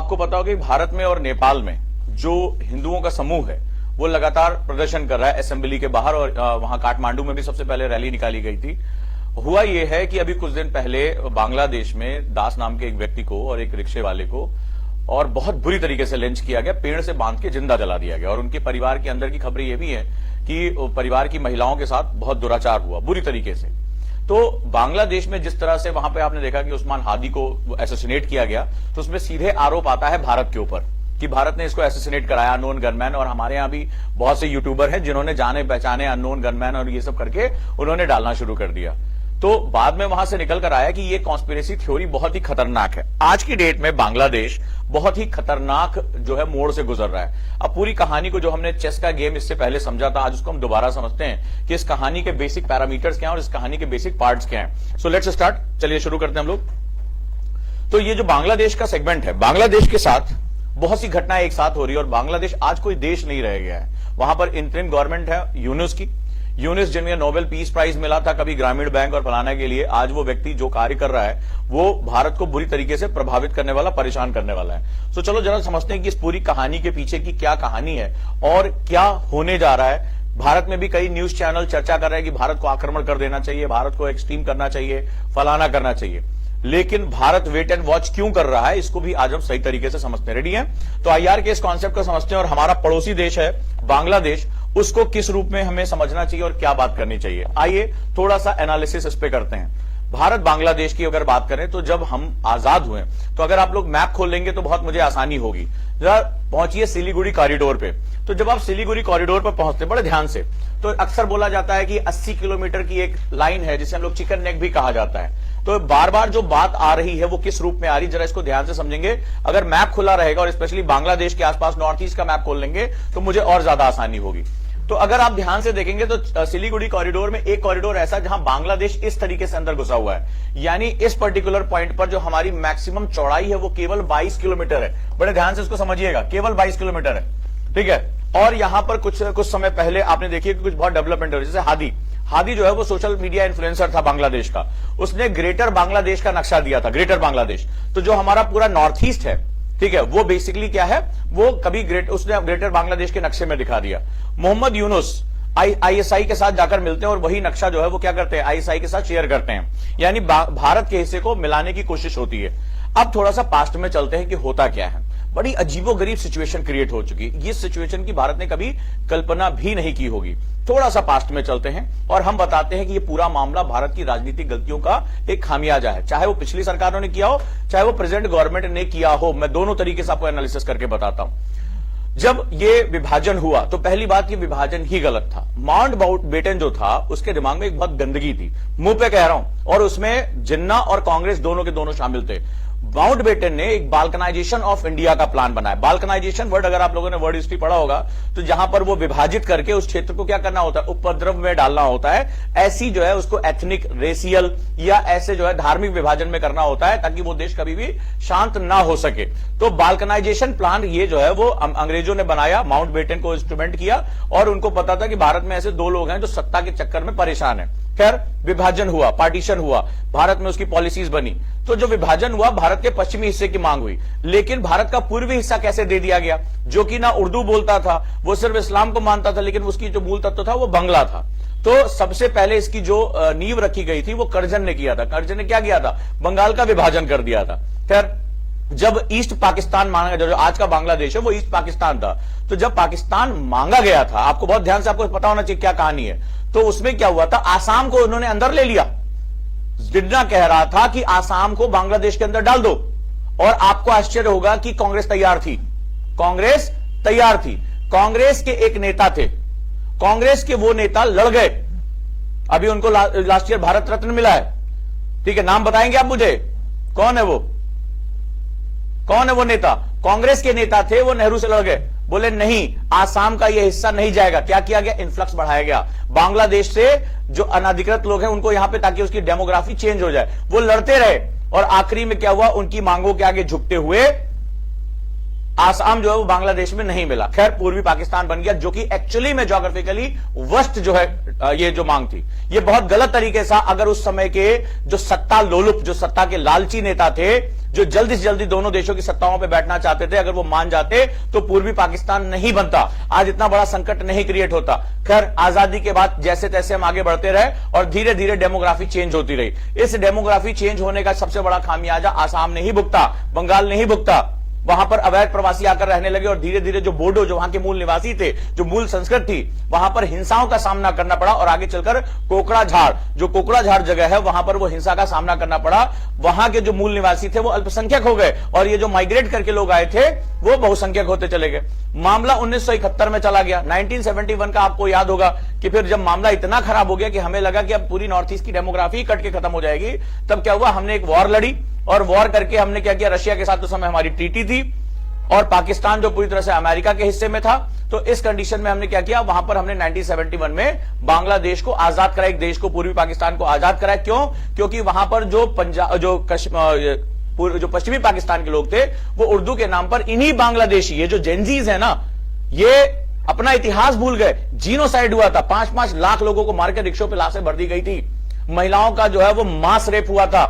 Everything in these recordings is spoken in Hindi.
आपको पता होगा कि भारत में और नेपाल में जो हिंदुओं का समूह है वो लगातार प्रदर्शन कर रहा है असेंबली के बाहर, और वहां काठमांडू में भी सबसे पहले रैली निकाली गई थी। हुआ यह है कि अभी कुछ दिन पहले बांग्लादेश में दास नाम के एक व्यक्ति को और एक रिक्शे वाले को और बहुत बुरी तरीके से लिंच किया गया, पेड़ से बांध के जिंदा जला दिया गया। और उनके परिवार के अंदर की खबरें ये भी है कि परिवार की महिलाओं के साथ बहुत दुराचार हुआ बुरी तरीके से। तो बांग्लादेश में जिस तरह से वहां पे आपने देखा कि उस्मान हादी को एसोसिनेट किया गया, तो उसमें सीधे आरोप आता है भारत के ऊपर कि भारत ने इसको एसोसिनेट कराया, अननोन गनमैन। और हमारे यहां भी बहुत से यूट्यूबर हैं जिन्होंने जाने पहचाने अननोन गनमैन और ये सब करके उन्होंने डालना शुरू कर दिया। तो बाद में वहां से निकल कर आया कि ये कॉन्स्पिरेसी थ्योरी बहुत ही खतरनाक है। आज की डेट में बांग्लादेश बहुत ही खतरनाक जो है मोड़ से गुजर रहा है। अब पूरी कहानी को जो हमने चेस का गेम इससे पहले समझा था, आज उसको हम दोबारा समझते हैं कि इस कहानी के बेसिक पैरामीटर्स क्या हैं और इस कहानी के बेसिक पार्ट्स क्या हैं। सो लेट्स स्टार्ट, चलिए शुरू करते हैं हम लोग। तो ये जो बांग्लादेश का सेगमेंट है, बांग्लादेश के साथ बहुत सी घटनाएं एक साथ हो रही है और बांग्लादेश आज कोई देश नहीं रह गया है। वहां पर इंटरिम गवर्नमेंट है यूनुस की, यूनुस जिन्हें नोबेल पीस प्राइज मिला था कभी ग्रामीण बैंक और फलाने के लिए, आज वो व्यक्ति जो कार्य कर रहा है वो भारत को बुरी तरीके से प्रभावित करने वाला, परेशान करने वाला है। तो चलो जरा समझते हैं कि इस पूरी कहानी के पीछे की क्या कहानी है और क्या होने जा रहा है। भारत में भी कई न्यूज चैनल चर्चा कर रहे हैं कि भारत को आक्रमण कर देना चाहिए, भारत को एक्सट्रीम करना चाहिए, फलाना करना चाहिए। लेकिन भारत वेट एंड वॉच क्यों कर रहा है, इसको भी आज हम सही तरीके से समझते हैं। रेडी हैं? तो आईआर के इस कॉन्सेप्ट को समझते हैं और हमारा पड़ोसी देश है बांग्लादेश, उसको किस रूप में हमें समझना चाहिए और क्या बात करनी चाहिए। आइए थोड़ा सा एनालिसिस इस पे करते हैं। भारत बांग्लादेश की अगर बात करें तो जब हम आजाद हुए, तो अगर आप लोग मैप खोल लेंगे तो बहुत मुझे आसानी होगी। जरा पहुंचिए सिलीगुड़ी कॉरिडोर पे। तो जब आप सिलीगुड़ी कॉरिडोर पर पहुंचते बड़े ध्यान से, तो अक्सर बोला जाता है कि 80 किलोमीटर की एक लाइन है जिसे हम लोग चिकन नेक भी कहा जाता है। तो बार बार जो बात आ रही है वो किस रूप में आ रही है, जरा इसको ध्यान से समझेंगे। अगर मैप खुला रहेगा और स्पेशली बांग्लादेश के आसपास नॉर्थ ईस्ट का मैप खोल लेंगे तो मुझे और ज्यादा आसानी होगी। तो अगर आप ध्यान से देखेंगे तो सिलीगुड़ी कॉरिडोर में एक कॉरिडोर ऐसा जहां बांग्लादेश इस तरीके से अंदर घुसा हुआ है, यानी इस पर्टिकुलर पॉइंट पर जो हमारी मैक्सिमम चौड़ाई है वो केवल 22 किलोमीटर है। बड़े ध्यान से इसको समझिएगा, केवल 22 किलोमीटर है, ठीक है। और यहां पर कुछ समय पहले आपने देखिए कि कुछ बहुत डेवलपमेंट हो, जैसे हादी जो है वो सोशल मीडिया इन्फ्लुएंसर था बांग्लादेश का, उसने ग्रेटर बांग्लादेश का नक्शा दिया था, ग्रेटर बांग्लादेश। तो जो हमारा पूरा नॉर्थ ईस्ट है, ठीक है, वो बेसिकली क्या है, वो कभी उसने ग्रेटर बांग्लादेश के नक्शे में दिखा दिया। मोहम्मद यूनुस आईएसआई के साथ जाकर मिलते हैं और वही नक्शा जो है वो क्या करते हैं, आईएसआई के साथ शेयर करते हैं, यानी भारत के हिस्से को मिलाने की कोशिश होती है। अब थोड़ा सा पास्ट में चलते हैं कि होता क्या है। बड़ी अजीबोगरीब सिचुएशन क्रिएट हो चुकी है, इस सिचुएशन की भारत ने कभी कल्पना भी नहीं की होगी। थोड़ा सा पास्ट में चलते हैं और हम बताते हैं कि ये पूरा मामला भारत की राजनीतिक गलतियों का एक खामियाजा है, चाहे वो पिछली सरकारों ने किया हो, चाहे वो प्रेजेंट गवर्नमेंट ने किया हो। मैं दोनों तरीके से आपको एनालिसिस करके बताता हूं। जब ये विभाजन हुआ तो पहली बात, ये विभाजन ही गलत था। माउंटबेटन जो था उसके दिमाग में एक बहुत गंदगी थी, मुंह पे कह रहा हूं, और उसमें जिन्ना और कांग्रेस दोनों के दोनों शामिल थे। माउंटबेटन ने एक बाल्कनाइजेशन ऑफ इंडिया का प्लान बनाया। बाल्कनाइजेशन वर्ड अगर आप लोगों ने वर्ड हिस्ट्री पढ़ा होगा तो जहां पर वो विभाजित करके उस क्षेत्र को क्या करना होता है, उपद्रव में डालना होता है। ऐसी जो है उसको एथनिक, रेसियल या ऐसे जो है धार्मिक विभाजन में करना होता है ताकि वो देश कभी भी शांत ना हो सके। तो बाल्कनाइजेशन प्लान ये जो है वो अंग्रेजों ने बनाया, माउंटबेटन को इंस्ट्रूमेंट किया और उनको पता था कि भारत में ऐसे दो लोग हैं जो सत्ता के चक्कर में परेशान है। खैर विभाजन हुआ, पार्टीशन हुआ, भारत में उसकी पॉलिसीज बनी। तो जो विभाजन हुआ भारत के पश्चिमी हिस्से की मांग हुई, लेकिन भारत का पूर्वी हिस्सा कैसे दे दिया गया, जो कि ना उर्दू बोलता था, वो सिर्फ इस्लाम को मानता था, लेकिन उसकी जो मूल तत्व था वो बंगला था। तो सबसे पहले इसकी जो नींव रखी गई थी वो कर्जन ने किया था। कर्जन ने क्या किया था, बंगाल का विभाजन कर दिया था। खैर जब ईस्ट पाकिस्तान मांगा, जो आज का बांग्लादेश है वो ईस्ट पाकिस्तान था, तो जब पाकिस्तान मांगा गया था, आपको बहुत ध्यान से आपको पता होना चाहिए क्या कहानी है, तो उसमें क्या हुआ था, आसाम को उन्होंने अंदर ले लिया। जिन्ना कह रहा था कि आसाम को बांग्लादेश के अंदर डाल दो, और आपको आश्चर्य होगा कि कांग्रेस तैयार थी। कांग्रेस तैयार थी। कांग्रेस के एक नेता थे, कांग्रेस के वो नेता लड़ गए, अभी उनको लास्ट ईयर भारत रत्न मिला है, ठीक है, नाम बताएंगे आप मुझे, कौन है वो, कौन है वो नेता? कांग्रेस के नेता थे, वो नेहरू से लड़ गए, बोले नहीं आसाम का ये हिस्सा नहीं जाएगा। क्या किया गया, इन्फ्लक्स बढ़ाया गया बांग्लादेश से, जो अनधिकृत लोग हैं उनको यहां पे, ताकि उसकी डेमोग्राफी चेंज हो जाए। वो लड़ते रहे और आखिरी में क्या हुआ, उनकी मांगों के आगे झुकते हुए आसाम जो है वो बांग्लादेश में नहीं मिला। खैर पूर्वी पाकिस्तान बन गया, जो कि एक्चुअली में ज्योग्राफिकली वर्स्ट जो है ये जो मांग थी, ये बहुत गलत तरीके से, अगर उस समय के जो सत्ता लोलुप, जो सत्ता के लालची नेता थे, जो जल्दी से जल्दी दोनों देशों की सत्ताओं पे बैठना चाहते थे, अगर वो मान जाते तो पूर्वी पाकिस्तान नहीं बनता, आज इतना बड़ा संकट नहीं क्रिएट होता। खैर, आजादी के बाद जैसे तैसे हम आगे बढ़ते रहे और धीरे धीरे डेमोग्राफी चेंज होती रही। इस डेमोग्राफी चेंज होने का सबसे बड़ा खामियाजा आसाम नहीं भुगता, बंगाल नहीं भुगता। वहां पर अवैध प्रवासी आकर रहने लगे और धीरे धीरे जो बोडो, जो वहां के मूल निवासी थे, जो मूल संस्कृति थी, वहां पर हिंसाओं का सामना करना पड़ा और आगे चलकर कोकड़ाझाड़, जो कोकड़ाझाड़ जगह है, वहां पर वो हिंसा का सामना करना पड़ा। वहां के जो मूल निवासी थे वो अल्पसंख्यक हो गए और ये जो माइग्रेट करके लोग आए थे वो बहुसंख्यक होते चले गए। मामला 1971 में चला गया। 1971 का आपको याद होगा कि फिर जब मामला इतना खराब हो गया कि हमें लगा कि अब पूरी नॉर्थ ईस्ट की डेमोग्राफी कट के खत्म हो जाएगी, तब क्या हुआ, हमने एक वॉर लड़ी और वॉर करके हमने क्या किया, रशिया के साथ उस समय हमारी ट्रीटी थी और पाकिस्तान जो पूरी तरह से अमेरिका के हिस्से में था। तो इस कंडीशन में हमने क्या किया, वहां पर हमने 1971 में बांग्लादेश को आजाद कराया, एक देश को, पूर्वी पाकिस्तान को आजाद कराया। क्यों? क्योंकि वहां पर जो जो पश्चिमी पाकिस्तान के लोग थे वो उर्दू के नाम पर इन्हीं बांग्लादेशी, ये जो जेनजीज है ना, ये अपना इतिहास भूल गए। जीनोसाइड हुआ था, 5-5 लाख लोगों को मारकर रिक्शों पे लाशें भर दी गई थी। महिलाओं का जो है वो मास रेप हुआ था।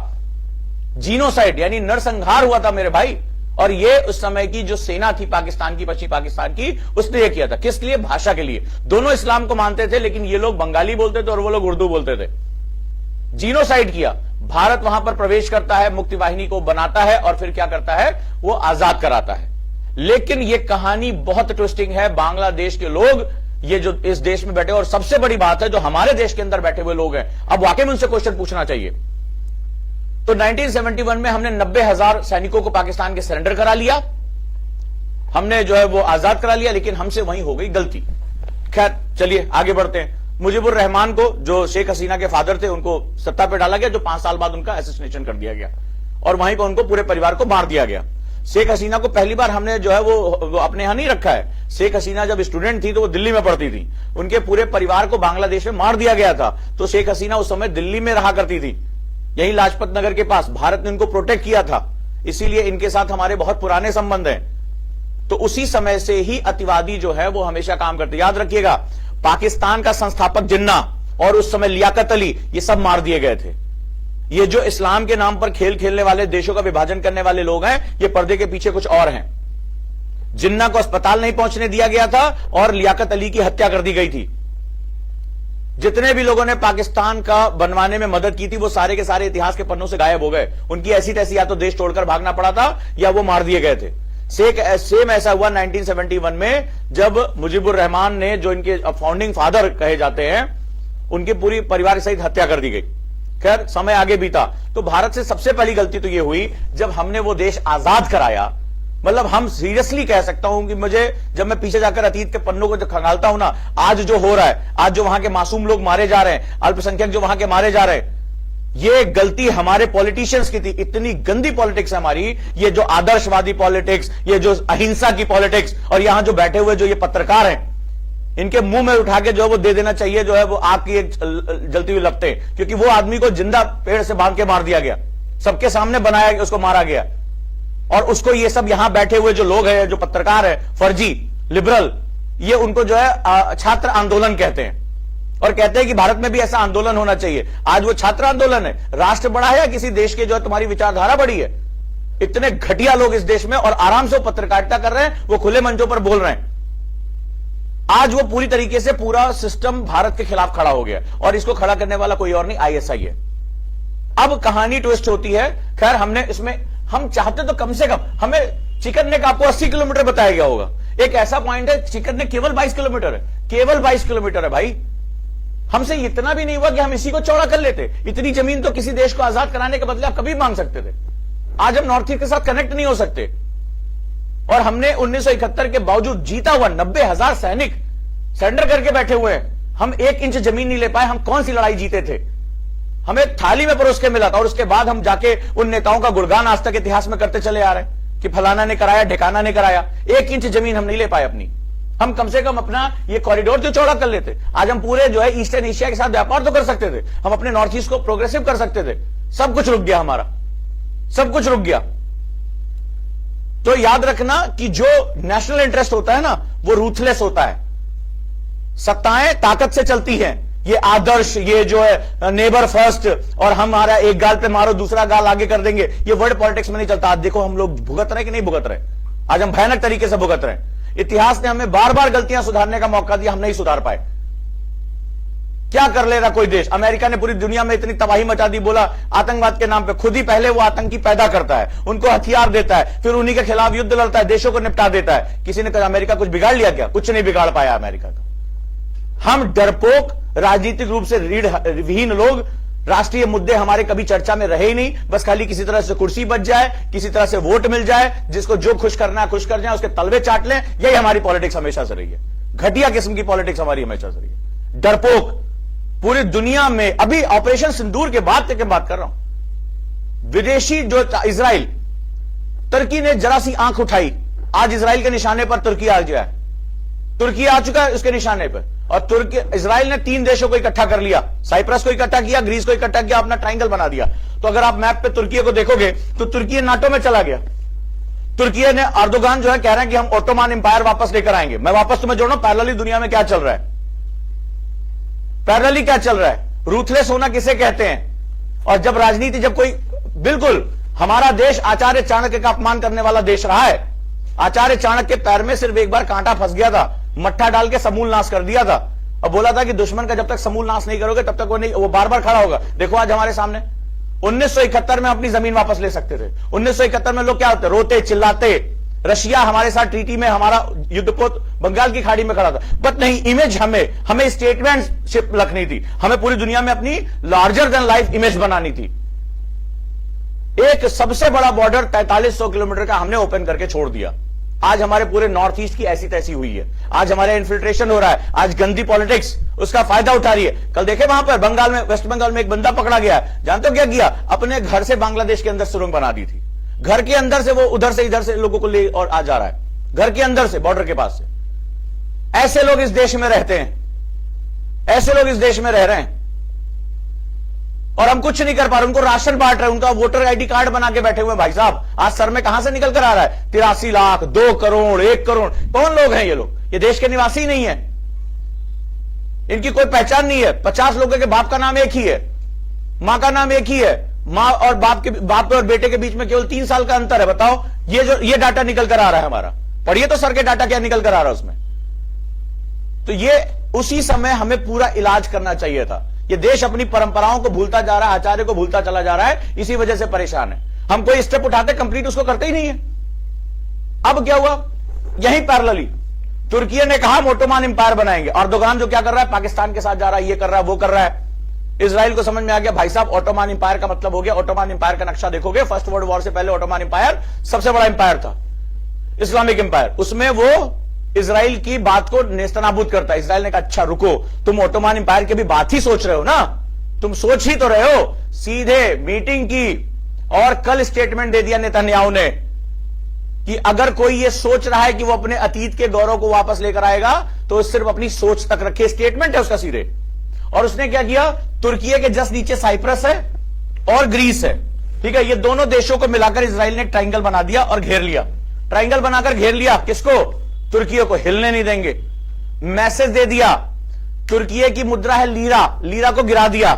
जीनोसाइड यानी नरसंहार हुआ था मेरे भाई। और ये उस समय की जो सेना थी पाकिस्तान की, पश्चिमी पाकिस्तान की, उसने ये किया था। किस लिए? भाषा के लिए। दोनों इस्लाम को मानते थे लेकिन ये लोग बंगाली बोलते थे और वो लोग उर्दू बोलते थे। जीनोसाइड किया। भारत वहां पर प्रवेश करता है, मुक्ति वाहिनी को बनाता है और फिर क्या करता है, वो आजाद कराता है। लेकिन ये कहानी बहुत ट्विस्टिंग है। बांग्लादेश के लोग, ये जो इस देश में बैठे, और सबसे बड़ी बात है जो हमारे देश के अंदर बैठे हुए लोग हैं, अब वाकई में उनसे क्वेश्चन पूछना चाहिए। तो 1971 में हमने 90,000 सैनिकों को पाकिस्तान के सरेंडर करा लिया, हमने जो है वो आजाद करा लिया, लेकिन हमसे वहीं हो गई गलती। खैर चलिए आगे बढ़ते हैं। मुजीबुर रहमान को, जो शेख हसीना के फादर थे, उनको सत्ता पे डाला गया, जो 5 साल बाद उनका असैसिनेशन कर दिया गया और वहीं पर उनको पूरे परिवार को मार दिया गया। शेख हसीना को पहली बार हमने जो है वो अपने यहां नहीं रखा है। शेख हसीना जब स्टूडेंट थी तो वो दिल्ली में पढ़ती थी, उनके पूरे परिवार को बांग्लादेश में मार दिया गया था। तो शेख हसीना उस समय दिल्ली में रहा करती थी, यही लाजपत नगर के पास। भारत ने उनको प्रोटेक्ट किया था, इसीलिए इनके साथ हमारे बहुत पुराने संबंध हैं। तो उसी समय से ही अतिवादी जो है वो हमेशा काम करते। याद रखिएगा, पाकिस्तान का संस्थापक जिन्ना और उस समय लियाकत अली, ये सब मार दिए गए थे। ये जो इस्लाम के नाम पर खेल खेलने वाले, देशों का विभाजन करने वाले लोग हैं, ये पर्दे के पीछे कुछ और हैं। जिन्ना को अस्पताल नहीं पहुंचने दिया गया था और लियाकत अली की हत्या कर दी गई थी। जितने भी लोगों ने पाकिस्तान का बनवाने में मदद की थी वो सारे के सारे इतिहास के पन्नों से गायब हो गए। उनकी ऐसी तैसी या तो देश छोड़कर भागना पड़ा था या वो मार दिए गए थे। सेम ऐसा हुआ 1971 में, जब मुजीबुर रहमान ने, जो इनके फाउंडिंग फादर कहे जाते हैं, उनके पूरी परिवार सहित हत्या कर दी गई। खैर समय आगे बीता। तो भारत से सबसे पहली गलती तो ये हुई जब हमने वो देश आजाद कराया। मतलब हम सीरियसली कह सकता हूं कि मुझे, जब मैं पीछे जाकर अतीत के पन्नों को खंगालता हूं ना, आज जो हो रहा है, आज जो वहां के मासूम लोग मारे जा रहे हैं, अल्पसंख्यक जो वहां के मारे जा रहे हैं, ये गलती हमारे पॉलिटिशियंस की थी। इतनी गंदी पॉलिटिक्स है हमारी, ये जो आदर्शवादी पॉलिटिक्स, ये जो अहिंसा की पॉलिटिक्स, और यहां जो बैठे हुए जो ये पत्रकार हैं, इनके मुंह में उठा के जो है वो दे देना चाहिए, जो है वो आग की एक जलती हुई लपटें। क्योंकि वो आदमी को जिंदा पेड़ से बांध के मार दिया गया, सबके सामने बनाया गया, उसको मारा गया। और उसको ये सब यहां बैठे हुए जो लोग हैं, जो पत्रकार है, फर्जी लिबरल, ये उनको जो है छात्र आंदोलन कहते हैं और कहते हैं कि भारत में भी ऐसा आंदोलन होना चाहिए। आज वो छात्र आंदोलन है। राष्ट्र बड़ा है या किसी देश के जो है तुम्हारी विचारधारा बड़ी है? इतने घटिया लोग इस देश में, और आराम से पत्रकारिता कर रहे हैं, वो खुले मंचों पर बोल रहे हैं। आज वो पूरी तरीके से पूरा सिस्टम भारत के खिलाफ खड़ा हो गया और इसको खड़ा करने वाला कोई और नहीं, आईएसआई है। अब कहानी ट्विस्ट होती है। खैर हमने इसमें, हम चाहते तो कम से कम, हमें चिकन नेक आपको 80 किलोमीटर बताया गया होगा। एक ऐसा पॉइंट है, चिकन नेक केवल 22 किलोमीटर है, केवल 22 किलोमीटर है भाई। हमसे इतना भी नहीं हुआ कि हम इसी को चौड़ा कर लेते। इतनी जमीन तो किसी देश को आजाद कराने के बदले आप कभी मांग सकते थे। आज हम नॉर्थ ईस्ट के साथ कनेक्ट नहीं हो सकते। और हमने 1971 के बावजूद जीता हुआ 90,000 सैनिक सरेंडर करके बैठे हुए हैं। हम 1 इंच जमीन नहीं ले पाए। हम कौन सी लड़ाई जीते थे? हमें थाली में परोस के मिला था और उसके बाद हम जाके उन नेताओं का गुणगान आज तक इतिहास में करते चले आ रहे हैं कि फलाना ने कराया, ढिकाना ने कराया। 1 इंच जमीन हम नहीं ले पाए अपनी। हम कम से कम अपना ये कॉरिडोर तो चौड़ा कर लेते। आज हम पूरे जो है ईस्टर्न एशिया के साथ व्यापार तो कर सकते थे, हम अपने नॉर्थ ईस्ट को प्रोग्रेसिव कर सकते थे। सब कुछ रुक गया, हमारा सब कुछ रुक गया। तो याद रखना कि जो नेशनल इंटरेस्ट होता है ना, वो रूथलेस होता है। सत्ताएं ताकत से चलती हैं, ये आदर्श, ये जो है नेबर फर्स्ट, और हमारा एक गाल पे मारो दूसरा गाल आगे कर देंगे, ये वर्ड पॉलिटिक्स में नहीं चलता। आज देखो हम लोग भुगत रहे कि नहीं भुगत रहे, आज हम भयानक तरीके से भुगत रहे हैं। इतिहास ने हमें बार बार गलतियां सुधारने का मौका दिया, हम नहीं सुधार पाए। क्या कर ले रहा कोई देश? अमेरिका ने पूरी दुनिया में इतनी तबाही मचा दी, बोला आतंकवाद के नाम पे खुद ही पहले वो आतंकी पैदा करता है, उनको हथियार देता है, फिर उन्हीं के खिलाफ युद्ध लड़ता है, देशों को निपटा देता है। किसी ने कहा अमेरिका कुछ बिगाड़ लिया क्या? कुछ नहीं बिगाड़ पाया अमेरिका का। हम डरपोक, राजनीतिक रूप से रीढ़ विहीन लोग, राष्ट्रीय मुद्दे हमारे कभी चर्चा में रहे ही नहीं, बस खाली किसी तरह से कुर्सी बच जाए, किसी तरह से वोट मिल जाए, जिसको जो खुश करना है खुश कर जाए, उसके तलवे चाट लें। यही हमारी पॉलिटिक्स हमेशा से रही है। घटिया किस्म की पॉलिटिक्स हमारी हमेशा से रही है। डरपोक पूरी दुनिया में, अभी ऑपरेशन सिंदूर के बाद की बात कर रहा हूं, विदेशी जो इजराइल, तुर्की ने जरा सी आंख उठाई, आज इजराइल के निशाने पर तुर्की आ गया है, तुर्की आ चुका है उसके निशाने पर। और तुर्की, इजराइल ने 3 देशों को इकट्ठा कर लिया, साइप्रस को इकट्ठा किया, ग्रीस को इकट्ठा किया, अपना ट्रायंगल बना दिया। तो अगर आप मैप पे तुर्की को देखोगे तो तुर्की नाटो में चला गया। तुर्की ने, अर्दोगान जो है कह रहे हैं कि हम ओटोमान एम्पायर वापस लेकर आएंगे। मैं वापस तुम्हें जोड़ रहा हूं, पैरेलली दुनिया में क्या चल रहा है, पैरेलली क्या चल रहा है, रूथलेस होना किसे कहते हैं। और जब राजनीति, जब कोई, बिल्कुल हमारा देश आचार्य चाणक्य का अपमान करने वाला देश रहा है। आचार्य चाणक्य के पैर में सिर्फ एक बार कांटा फंस गया था, मट्ठा डाल के समूल नाश कर दिया था, और बोला था कि दुश्मन का जब तक समूल नाश नहीं करोगे तब तक वो बार बार खड़ा होगा। देखो आज हमारे सामने 1971 में अपनी जमीन वापस ले सकते थे। 1971 में लोग क्या होते, रोते चिल्लाते, रशिया हमारे साथ ट्रीटी में, हमारा युद्धपोत बंगाल की खाड़ी में खड़ा था, बट नहीं, इमेज हमें स्टेटमेंटशिप रखनी थी, हमें पूरी दुनिया में अपनी लार्जर देन लाइफ इमेज बनानी थी। एक सबसे बड़ा बॉर्डर 4300 किलोमीटर का हमने ओपन करके छोड़ दिया। आज हमारे पूरे नॉर्थ ईस्ट की ऐसी तैसी हुई है, आज हमारे इन्फिल्ट्रेशन हो रहा है, आज गंदी पॉलिटिक्स उसका फायदा उठा रही है। कल देखे वहां पर बंगाल में, वेस्ट बंगाल में एक बंदा पकड़ा गया, जानते हो क्या किया? अपने घर से बांग्लादेश के अंदर सुरंग बना दी थी, घर के अंदर से वो उधर से इधर से लोगों को ले और आ जा रहा है, घर के अंदर से, बॉर्डर के पास से। ऐसे लोग इस देश में रहते हैं, ऐसे लोग इस देश में रह रहे हैं, और हम कुछ नहीं कर पा रहे। उनको राशन बांट रहे हैं, उनका वोटर आईडी कार्ड बना के बैठे हुए भाई साहब। आज सर में कहां से निकल कर आ रहा है 83 लाख, 2 करोड़, 1 करोड़। कौन लोग हैं ये लोग? ये देश के निवासी नहीं है, इनकी कोई पहचान नहीं है। 50 लोगों के बाप का नाम एक ही है, मां का नाम एक ही है, मां और बाप और बेटे के बीच में केवल 3 साल का अंतर है। बताओ, ये डाटा निकल कर आ रहा है हमारा, पढ़िए तो सर के डाटा क्या निकल कर आ रहा है उसमें। तो ये उसी समय हमें पूरा इलाज करना चाहिए था। ये देश अपनी परंपराओं को भूलता जा रहा है, आचार्य को भूलता चला जा रहा है, इसी वजह से परेशान है। हम कोई स्टेप उठाते, कंप्लीट उसको करते ही नहीं है। अब क्या हुआ? यही पैरेलली तुर्की ने कहा हम ओटोमान एम्पायर बनाएंगे, अर्दोगान जो क्या कर रहा है, पाकिस्तान के साथ जा रहा है, ये कर रहा है, वो कर रहा है। इजराइल को समझ में आ गया, भाई साहब ओटोमान एम्पायर का मतलब हो गया। ओटोमान एम्पायर का नक्शा देखोगे, फर्स्ट वर्ल्ड वॉर से पहले ओटोमान एम्पायर सबसे बड़ा एम्पायर था, इस्लामिक एम्पायर। उसमें वो इजराइल की बात को नेस्तनाबूद करता है। इजराइल ने कहा अच्छा रुको, तुम ओटोमान एम्पायर की भी बात ही सोच रहे हो ना, तुम सोच ही तो रहे हो। सीधे मीटिंग की और कल स्टेटमेंट दे दिया नेतन्याहू ने कि अगर कोई ये सोच रहा है कि वो अपने अतीत के गौरव को वापस लेकर आएगा तो सिर्फ अपनी सोच तक रखे। स्टेटमेंट है उसका सीधे। और उसने क्या किया, तुर्की के जस्ट नीचे साइप्रस है और ग्रीस है, ठीक है, ये दोनों देशों को मिलाकर इजराइल ने ट्रायंगल बना दिया और घेर लिया। ट्रायंगल बनाकर घेर लिया, किसको? तुर्की को हिलने नहीं देंगे। मैसेज दे दिया, तुर्की की मुद्रा है लीरा, लीरा को गिरा दिया,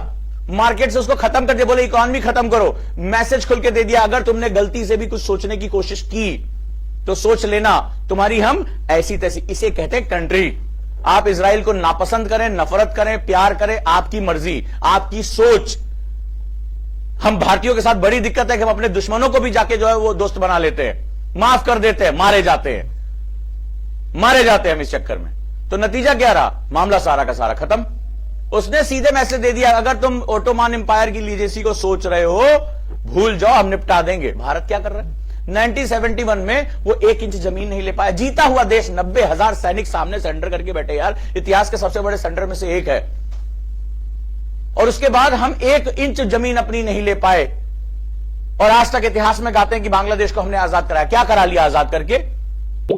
मार्केट से उसको खत्म कर दिया, बोले इकोनॉमी खत्म करो। मैसेज खुल के दे दिया, अगर तुमने गलती से भी कुछ सोचने की कोशिश की तो सोच लेना, तुम्हारी हम ऐसी तैसी। इसे कहते हैं कंट्री। आप इजराइल को नापसंद करें, नफरत करें, प्यार करें, आपकी मर्जी, आपकी सोच। हम भारतीयों के साथ बड़ी दिक्कत है कि हम अपने दुश्मनों को भी जाके जो है वो दोस्त बना लेते हैं, माफ कर देते हैं, मारे जाते हैं हम इस चक्कर में। तो नतीजा क्या रहा? मामला सारा का सारा खत्म। उसने सीधे मैसेज दे दिया, अगर तुम ओटोमान एम्पायर की लीजेसी को सोच रहे हो, भूल जाओ, हम निपटा देंगे। भारत क्या कर रहा है? 1971 में वो 1 इंच जमीन नहीं ले पाया, जीता हुआ देश, 90,000 सैनिक सामने सरेंडर करके बैठे। यार इतिहास के सबसे बड़े सरेंडर में से एक है। और उसके बाद हम 1 इंच जमीन अपनी नहीं ले पाए, और आज तक इतिहास में गाते हैं कि बांग्लादेश को हमने आजाद कराया। क्या करा लिया आजाद करके?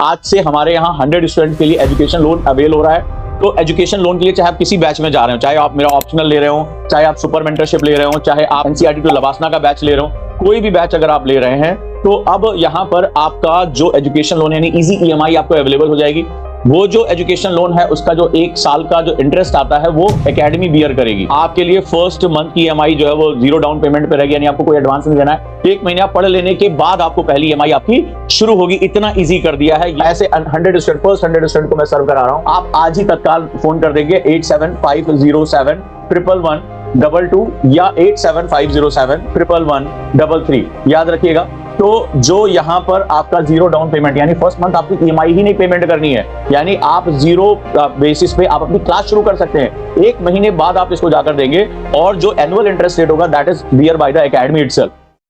आज से हमारे यहाँ 100 स्टूडेंट के लिए एजुकेशन लोन अवेल हो रहा है। तो एजुकेशन लोन के लिए चाहे आप किसी बैच में जा रहे हो, चाहे आप मेरा ऑप्शनल ले रहे हो, चाहे आप सुपर मेंटरशिप ले रहे हो, चाहे आप एनसीईआरटी टू लवासना का बैच ले रहे हो, कोई भी बैच अगर आप ले रहे हैं तो अब यहाँ पर आपका जो एजुकेशन लोन यानी इजी ईएमआई आपको अवेलेबल हो जाएगी। वो जो एजुकेशन लोन है उसका जो 1 साल का जो इंटरेस्ट आता है वो एकेडमी बियर करेगी। आपके लिए फर्स्ट मंथ की EMI जो है वो 0 डाउन पेमेंट पे रहेगी, यानी आपको कोई एडवांस नहीं देना है। 1 महीना पढ़ लेने के बाद आपको पहली EMI आपकी शुरू होगी। इतना इजी कर दिया है। ऐसे 100 स्टूडेंट, फर्स्ट 100 स्टूडेंट को मैं सर्व करा रहा हूं। आप आज ही तत्काल फोन कर देंगे 8750711122 या 8750711133। याद रखिएगा। तो जो यहां पर आपका 0 डाउन पेमेंट, यानी फर्स्ट मंथ आपकी EMI ही नहीं पेमेंट करनी है, यानी आप 0 बेसिस पे आप अपनी क्लास शुरू कर सकते हैं। 1 महीने बाद आप इसको जाकर देंगे और जो एनुअल इंटरेस्ट रेट होगा that is bear by the academy itself.